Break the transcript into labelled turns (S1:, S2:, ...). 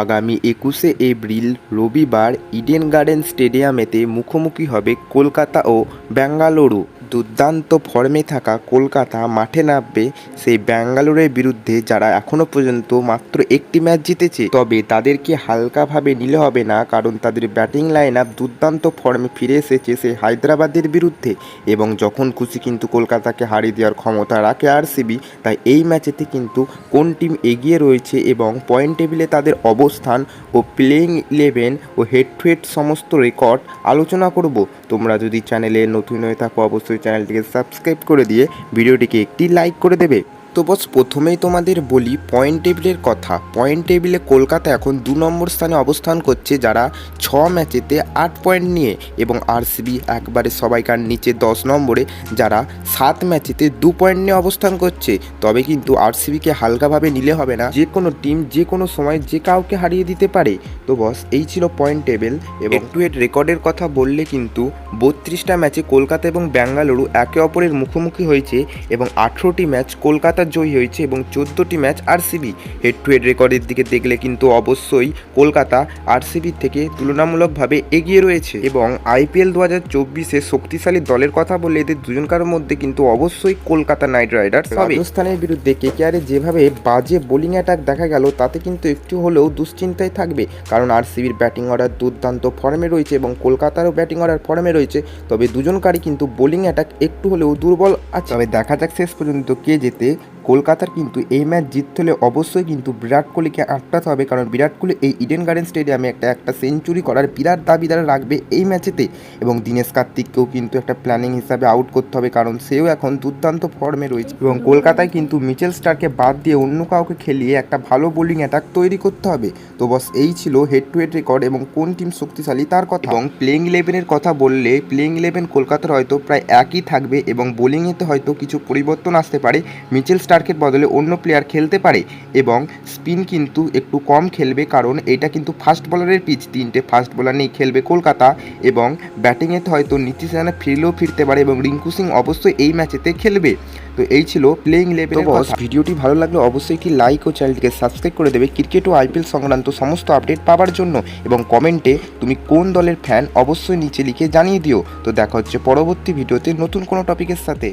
S1: আগামী ২১শে এপ্রিল রবিবার ইডেন গার্ডেন স্টেডিয়ামেতে মুখোমুখি হবে কলকাতা ও বেঙ্গালুরু। দুর্দান্ত ফর্মে থাকা কলকাতা মাঠে নামবে সেই ব্যাঙ্গালোরের বিরুদ্ধে, যারা এখনও পর্যন্ত মাত্র একটি ম্যাচ জিতেছে। তবে তাদেরকে হালকাভাবে নিলে হবে না, কারণ তাদের ব্যাটিং লাইন আপ দুর্দান্ত ফর্মে ফিরে এসেছে সেই হায়দ্রাবাদের বিরুদ্ধে, এবং যখন খুশি কিন্তু কলকাতাকে হারিয়ে দেওয়ার ক্ষমতা রাখে আরসিবি। তাই এই ম্যাচেতে কিন্তু কোন টিম এগিয়ে রয়েছে এবং পয়েন্ট টেবিলে তাদের অবস্থান ও প্লেইং 11 ও হেড টু হেড সমস্ত রেকর্ড আলোচনা করব। তোমরা যদি চ্যানেলে নতুন হয়ে থাকো অবশ্যই চ্যানেলটিকে সাবস্ক্রাইব করে দিয়ে ভিডিওটিকে একটি লাইক করে দেবে। তো বস, প্রথমেই তোমাদের বলি পয়েন্ট টেবিলের কথা। পয়েন্ট টেবিলে কলকাতা এখন 2 নম্বর স্থানে অবস্থান করছে, যারা 6 ম্যাচেতে 8 পয়েন্ট নিয়ে, এবং আরসিবি একবারে সবাইকার নিচে 10 নম্বরে, যারা 7 ম্যাচেতে 2 পয়েন্ট নিয়ে অবস্থান করছে। তবে কিন্তু আরসিবিকে হালকাভাবে নিলে হবে না, যে কোনো টিম যে কোনো সময় যে কাউকে হারিয়ে দিতে পারে। তো বস, এই ছিল পয়েন্ট টেবিল। এবং হেড টু হেড রেকর্ডের কথা বললে কিন্তু 32টা ম্যাচে কলকাতা এবং বেঙ্গালুরু একে অপরের মুখোমুখি হয়েছে, এবং 18টি ম্যাচ কলকাতা জয়ী হয়েছে এবং 14টি match RCB. Head to head রেকর্ডের দিকে দেখলে কিন্তু অবশ্যই কলকাতা আরসিবির থেকে তুলনামূলকভাবে এগিয়ে রয়েছে। এবং আইপিএল 2024-এ শক্তিশালী দলের কথা বললে এদের দুজনকার মধ্যে কিন্তু অবশ্যই কলকাতা নাইট রাইডার্স হবে। রাজস্থানের বিরুদ্ধে কেকেআরে যেভাবে বাজে বোলিং অ্যাটাক দেখা গেল, তাতে কিন্তু একটু হলেও দুশ্চিন্তায় থাকবে, কারণ আরসিবির ব্যাটিং অর্ডার দুর্দান্ত ফর্মে রয়েছে এবং কলকাতারও ব্যাটিং অর্ডার ফর্মে রয়েছে। তবে দুজনকারই কিন্তু বোলিং অ্যাটাক একটু হলেও দুর্বল আছে। তবে দেখা যাক শেষ পর্যন্ত কে জেতে। কলকাতার কিন্তু এই ম্যাচ জিততে হলে অবশ্যই কিন্তু বিরাট কোহলিকে আটকাতে হবে, কারণ বিরাট কোহলি এই ইডেন গার্ডেন স্টেডিয়ামে একটা সেঞ্চুরি করার বিরাট দাবিদার রাখবে এই ম্যাচেতে। এবং দীনেশ কার্তিককেও কিন্তু একটা প্ল্যানিং হিসাবে আউট করতে হবে, কারণ সেও এখন দুর্দান্ত ফর্মে রয়েছে। এবং কলকাতায় কিন্তু মিচেল স্টার্ককে বাদ দিয়ে অন্য কাউকে খেলিয়ে একটা ভালো বোলিং অ্যাটাক তৈরি করতে হবে। তো বস, এই ছিল হেড টু হেড রেকর্ড এবং কোন টিম শক্তিশালী তার কথা। এবং প্লেইং 11-এর কথা বললে প্লেইং 11 কলকাতার হয়তো প্রায় একই থাকবে, এবং বোলিংয়েতে হয়তো কিছু পরিবর্তন আসতে পারে। মিচেল স্টার্কের বদলে অন্য প্লেয়ার খেলতে পারে, এবং স্পিন কিন্তু একটু কম খেলবে, কারণ এটা কিন্তু ফাস্ট বোলারের পিচ। 3টে ফাস্ট বোলার নিয়ে খেলবে কলকাতা, এবং ব্যাটিংয়েতে হয়তো নীতিশ রানা ফিরলেও ফিরতে পারে, এবং রিঙ্কু সিং অবশ্যই এই ম্যাচেতে খেলবে। তো এই ছিল প্লেইং 11। বস, ভিডিওটি ভালো লাগলে অবশ্যই একটি লাইক ও চ্যানেলটিকে সাবস্ক্রাইব করে দেবে ক্রিকেট ও আইপিএল সংক্রান্ত সমস্ত আপডেট পাওয়ার জন্য। এবং কমেন্টে তুমি কোন দলের ফ্যান অবশ্যই নিচে লিখে জানিয়ে দিও। তো দেখা হচ্ছে পরবর্তী ভিডিওতে নতুন কোনো টপিকের সাথে।